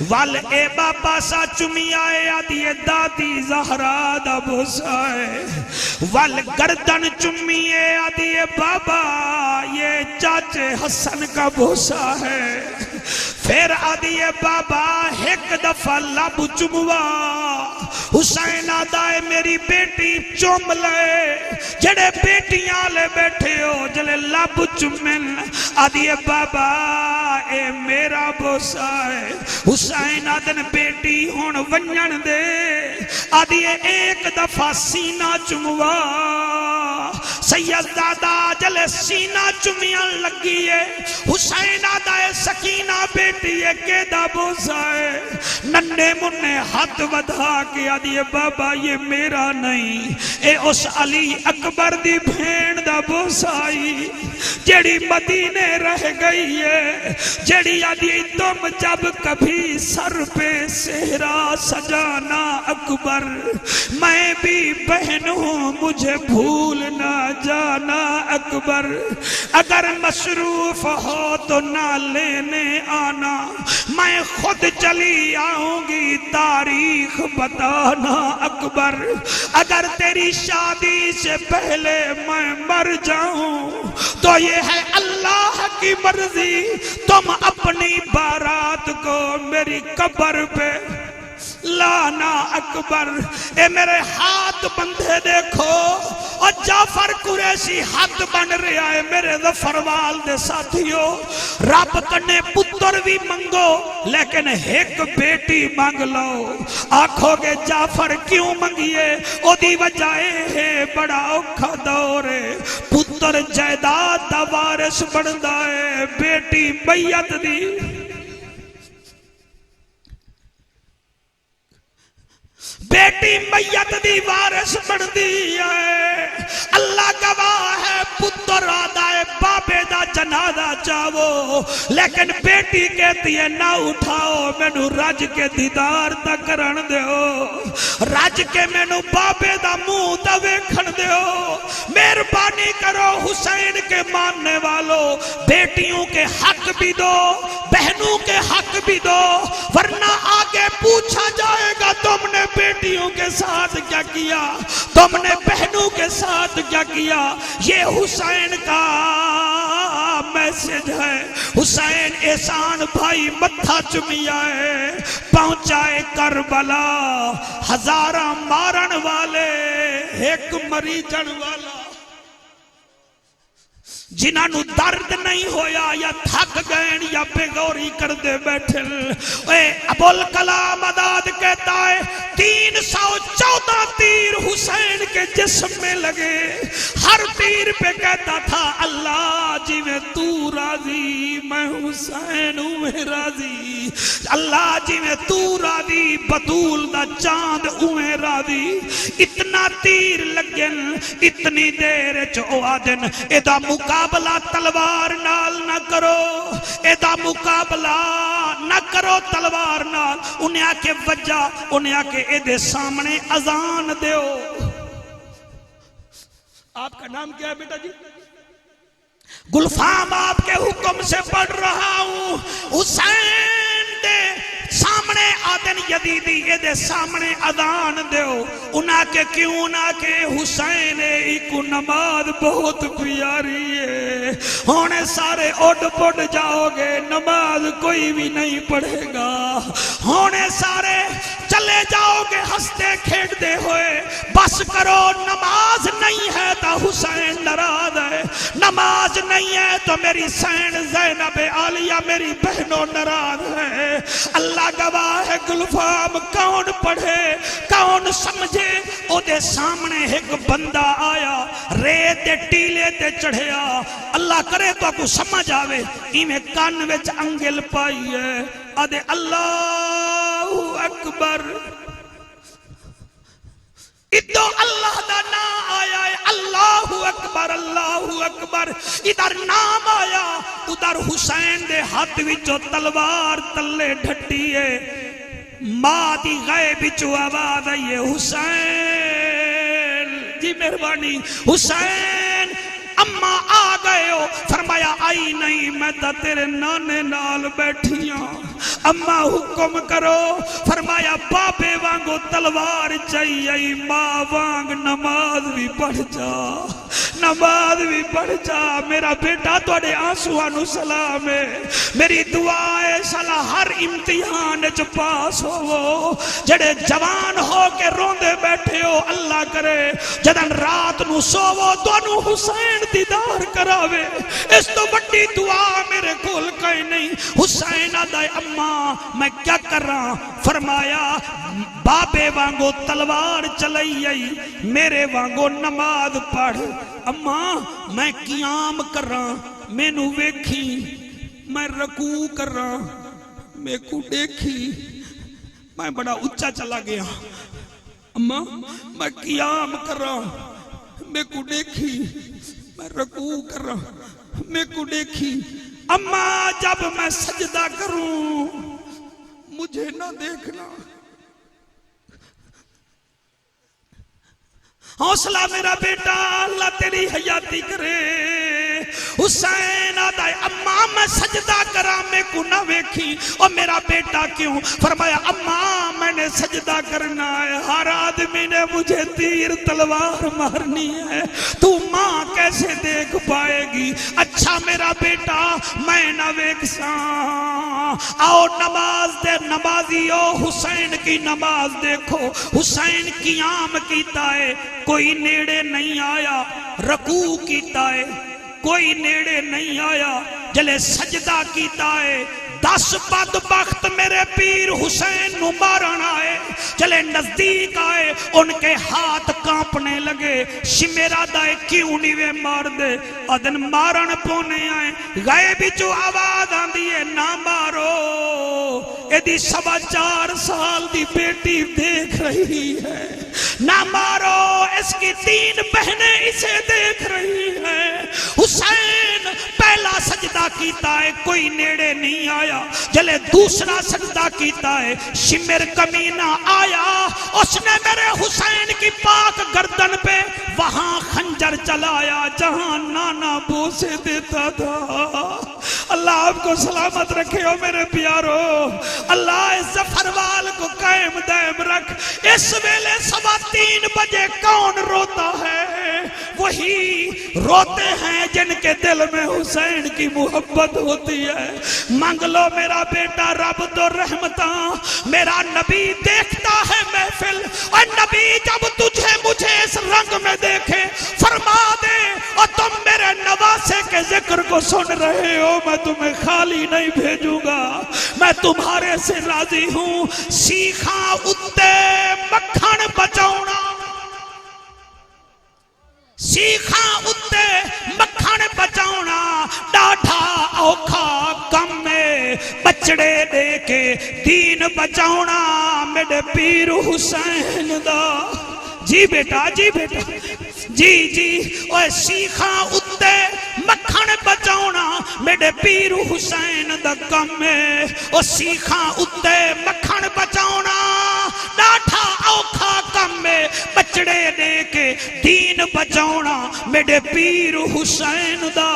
وال اے بابا سا چمی آئے آدھیے دادی زہرا دا بوسا ہے. وال گردن چمی ہے آدھیے بابا یہ چاچے حسن کا بوسا ہے. پھر آدھیے بابا ایک دفعہ لب چموا. حسین آدھا ہے میری بیٹی چوم لے جڑے بیٹیاں لے بیٹھے ہو جلے لب چمن آدھی بابا اے میرا بوسا ہے حسین آدھن بیٹی ہون ونجن دے آدھی ایک دفعہ سینہ چموا سیدزادہ جلے سینہ چمیاں لگی ہے حسین آدھا ہے سکینہ بیٹی ہے کہ دا بوسا ہے ننے مننے ہاتھ ودھا کے آدھی بابا یہ میرا نہیں اے اس علی اکبر دی بھین دا بوسائی جڑی مدینے رہ گئی ہے جڑی آدھی تم جب کبھی سر پہ سہرا سجانا اکبر میں بھی بہن ہوں مجھے بھول نہ جانا اکبر اگر مصروف ہو تو نہ لینے آنا میں خود چلی آؤں گی تاریخ بتانا اکبر اگر تیری شادی سے پہلے میں مر جاؤں تو یہ ہے اللہ کی مرضی تم اپنی بارات کو میری قبر پہ لانا اکبر اے میرے ہاتھ بندھے دیکھو اور جعفر قریشی ہاتھ بن رہا ہے میرے ظفروال دے ساتھیوں رب کنے پتر بھی منگو لیکن ایک بیٹی مانگ لو آنکھو گے جعفر کیوں منگیے او دی وجہ ہے بڑا اوکھا دور ہے پتر جائیداد دا وارث بڑھدا ہے بیٹی میت دی بیٹی میت دی وارث بڑھ دی ہے اللہ گواہ ہے پتر آدھا ہے بابے دا جنازہ چاہو لیکن بیٹی کہتی ہے نہ اٹھاؤ مینو رج کے دیدار تک کرن دیو رج کے مینو بابے دا منہ دا ویکھن دیو مہربانی کرو حسین کے ماننے والوں بیٹیوں کے حق بھی دو بہنوں کے حق بھی دو ورنہ آگے پوچھا جائے گا تم نے بیٹیوں کے ساتھ کیا کیا تم نے بہنوں کے ساتھ کیا کیا یہ حسین کا میسج ہے حسین احسان بھائی متھا چمیا ہے پہنچائے کربلا ہزارہ مارن والے ایک مریجن والا جنہاں نو درد نہیں ہویا یا تھک گئے یا بے غوری کر دے بیٹھے ابوالکلام آزاد کہتا ہے 314 تیر حسین کے جسم میں لگے ہر تیر پہ کہتا تھا اللہ جی میں تو راضی میں حسین ہوں راضی اللہ جی میں تو راضی بطول دا چاند ہوں راضی اتنا تیر لگن اتنی دیر چوہ دن ادا مقابلہ تلوار نال نہ کرو ایدہ مقابلہ نہ کرو تلوار نال انہیں آکے وجہ انہیں آکے ایدے سامنے اذان دیو آپ کا نام کیا ہے بیٹا جی گلفام آپ کے حکم سے پڑھ رہا ہوں حسین دے سامنے آدن یدیدی ایدے سامنے اذان دیو انہا کے کیوں نہ کہ حسین ایک نماز بہت پیاری ہے ہونے سارے اڈ پڑ جاؤ گے نماز کوئی بھی نہیں پڑھے گا ہونے سارے چلے جاؤ گے ہستے کھیٹ دے ہوئے بس کرو نماز نہیں ہے تو حسین ناراض ہے نماز نہیں ہے تو میری سین زینب عالیہ میری بہنوں ناراض ہے اللہ گواہ ہے گلفام کون پڑھے کون سمجھے او دے سامنے ایک بندہ آیا ریت دے ٹیلے دے چڑھیا اللہ کرے تو کو سمجھ آوے ایمیں کان وچ انگل پائی ہے آدھے اللہ اکبر ادھو اللہ دا نام آیا ہے اللہ اکبر ادھر نام آیا ادھر حسین دے ہاتھ وچوں تلوار تلے ڈھٹی ہے ماں دی غیب وچوں آواز آئی ہے حسین جی مہربانی حسین اماں آ گئے ہو فرمایا آئی نہیں میں تا تیرے نانے نال بیٹھیاں اماں حکم کرو فرمایا بابے وانگو تلوار چاہیے ماں وانگ نماز بھی پڑھ جا نماز بھی پڑھ جا میرا بیٹا توڑے آنسوہاں نو سلام ہے میری دعا ہے سلا ہر امتحان چ پاس ہو جڑے جوان ہو کے روندے بیٹھے ہو اللہ کرے جدن رات نو سوو تانوں حسین دیدار کراوے اس تو بڑی دعا میرے کول کوئی نہیں حسین آدھائے اماں میں کیا کر رہا فرمایا بابے وانگو تلوار چلائی آئی میرے وانگو نماز پڑھ اماں میں قیام کر رہا میں نو ویکھی میں رکوع کر رہا میں کو دیکھی میں بڑا اچھا چلا گیا اماں میں قیام کر رہا میں کو دیکھی میں رکوع کر رہا میں کو دیکھی اماں جب میں سجدہ کروں مجھے نہ دیکھنا حوصلہ میرا بیٹا اللہ تیری حیاتی کرے حسین آدھائے اماں میں سجدہ کرا میں کو نہ ویکھی اور میرا بیٹا کیوں فرمایا اماں میں نے سجدہ کرنا ہے ہر آدمی نے مجھے تیر تلوار مارنی ہے تو ماں کیسے دیکھ پائے گی اچھا میرا بیٹا میں نہ ویکساں آؤ نماز دے نمازیو حسین کی نماز دیکھو حسین قیام کیتا ہے کوئی نیڑے نہیں آیا رکوع کیتا ہے کوئی نیڑے نہیں آیا جلے سجدہ کیتا ہے 10 بدبخت میرے پیر حسین نو مارن آئے چلے نزدیک آئے ان کے ہاتھ کانپنے لگے شمیرہ دائے کیوں نیوے مار دے ادن مارن پونے آئے غیبی جو آواز آن دیئے نہ مارو ایدی 4.25 سال دی بیٹی دیکھ رہی ہے نہ مارو اس کی 3 بہنیں اسے دیکھ رہی ہیں حسین پہلا سجدہ کیتا ہے کوئی نیڑے نہیں آیا جلے دوسرا سجدہ کیتا ہے شمر کمینہ آیا اس نے میرے حسین کی پاک گردن پہ وہاں خنجر چلایا جہاں نانا بوسے دیتا تھا اللہ آپ کو سلامت رکھے ہو میرے پیارو اللہ اس ظفروال کو قائم دائم رکھ اس ویلے 3:15 بجے کون روتا ہے وہی روتے ہیں جن کے دل میں حسین کی محبت ہوتی ہے مانگ لو میرا بیٹا رب تو رحمتاں میرا نبی دیکھتا ہے محفل اور نبی جب تجھے مجھے اس رنگ میں دیکھے فرما دے اور تم میرے نواسے کے ذکر کو سن رہے ہو میں تمہیں خالی نہیں بھیجوں گا میں تمہارے سے راضی ہوں سیکھاں اتے مکھن بچاؤنا سیکھاں اتے مکھن بچاؤنا ڈاٹھا اوکھا کم میں بچڑے دے کے دین بچاؤنا میرے پیر حسین دا جی بیٹا جی اوہ سیکھاں اتے مکھن بچاؤنا میرے پیر حسین دا کم ہے او سیکھاں اتے مکھن بچاؤنا ڈاٹھا اوکھا کم میں بچڑے دے کے دین بچاؤنا میرے پیر حسین دا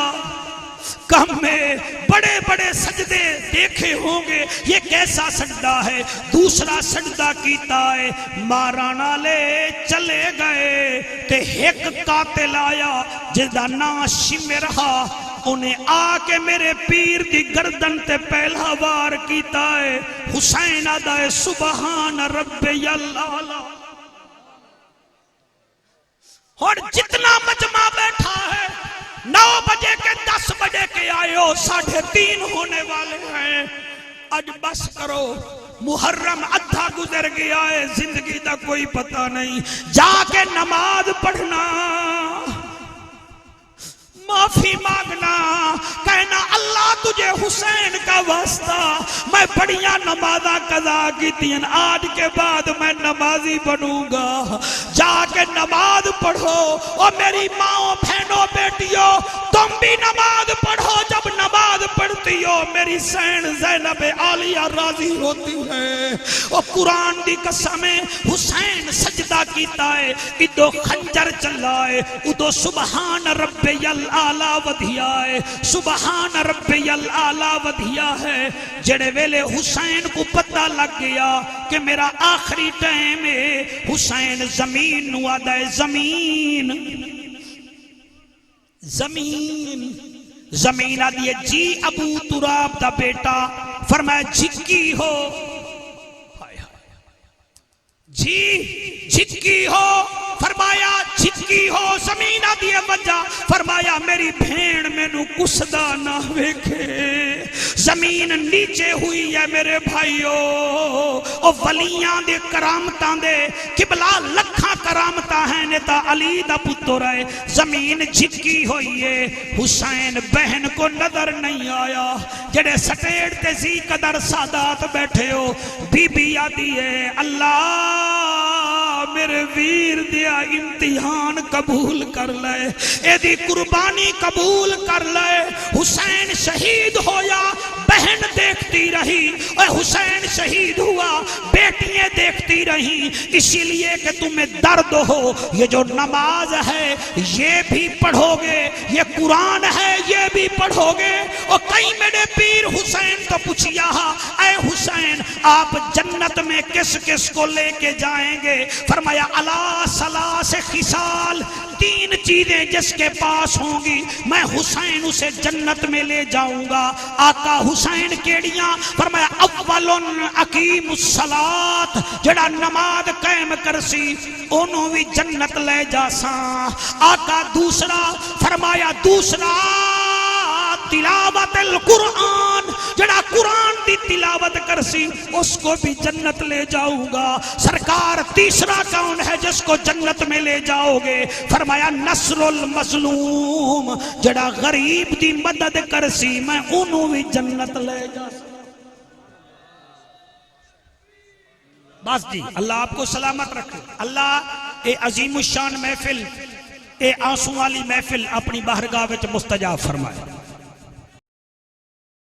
کم میں بڑے بڑے سجدے دیکھے ہوں گے یہ کیسا سجدہ ہے دوسرا سجدہ کیتا ہے مارانا لے چلے گئے تے ایک قاتل آیا جدا نا شمرہا انہیں آ کے میرے پیر دی گردن تے پہلا وار کیتا ہے حسین آدھائے سبحان ربی اللہ اور جتنا مجمع بیٹھا ہے 9 بجے کے 10 بجے کے آئے ہو 3:30 ہونے والے ہیں آج بس کرو محرم ادھا گزر گیا ہے زندگی دا کوئی پتہ نہیں جا کے نماز پڑھنا معافی مانگنا کہنا اللہ تجھے حسین کا واسطہ میں بڑیاں نمازاں قضا کی تین آج کے بعد میں نمازی بنوں گا جا کے نماز پڑھو اور میری ماں بہنوں بیٹیوں تم بھی نماز پڑھو جب نماز پڑھتی ہو میری سین زینب عالیہ راضی ہوتی ہے اور قرآن دی قسم حسین سجدہ کیتا ہے ادو خنجر چلائے ادو سبحان ربی اعلیٰ ودھیا ہے سبحان ربی الاعلیٰ ودھیا ہے جڑے ویلے حسین کو پتہ لگ گیا کہ میرا آخری ٹائم ہے حسین زمین نو آدھائے زمین زمین زمین آدھی ہے جی ابو تراب دا بیٹا، فرمایا جھکی ہو، جی جھکی ہو، فرمایا جھکی ہو، زمین آدھی ہے وجہ، فرمایا میری بھین میں نو کسدا نہ ویکھے، زمین نیچے ہوئی ہے میرے بھائیو، او ولیاں دے کرامتاں دے قبلہ لکھاں کرامتاں ہیں نیتا علی دا پتر ہے، زمین جھکی ہوئی ہے، حسین بہن کو نظر نہیں آیا، جڑے سٹیڑ تے زی قدر سادات بیٹھے ہو، بی بی آدھی ہے اللہ میرے ویر دیا امتحان قبول کر لے، اے دی قربانی قبول کر لے، حسین شہید ہویا، بہن دیکھتی رہی، اے حسین شہید ہوا، بیٹیاں دیکھتی رہی، اسی لیے کہ تمہیں درد ہو، یہ جو نماز ہے یہ بھی پڑھو گے، یہ قرآن ہے یہ بھی پڑھو گے، اور کئی میرے پیر حسین تو پوچھیا اے حسین آپ جنت میں کس کس کو لے کے جائیں گے؟ فرمایا علا ثلاث خصال، تین چیزیں جس کے پاس ہوں گی میں حسین اسے جنت میں لے جاؤں گا۔ آقا حسین کیڑیاں؟ فرمایا اول اقیم الصلاۃ، جڑا نماز قائم کرسی انہوں بھی جنت لے جاساں۔ آقا دوسرا فرمایا دوسرا تلاوت القرآن، جڑا قرآن دی تلاوت کرسی اس کو بھی جنت لے جاؤں گا۔ سرکار تیسرا کون ہے جس کو جنت میں لے جاؤ گے؟ فرمایا نصر المظلوم، جڑا غریب دی مدد کرسی میں انہوں بھی جنت لے جا۔ بس جی، اللہ آپ کو سلامت رکھے، اللہ اے عظیم الشان محفل، اے آنسوں والی محفل اپنی بارگاہ وچ مستجاب فرمائے۔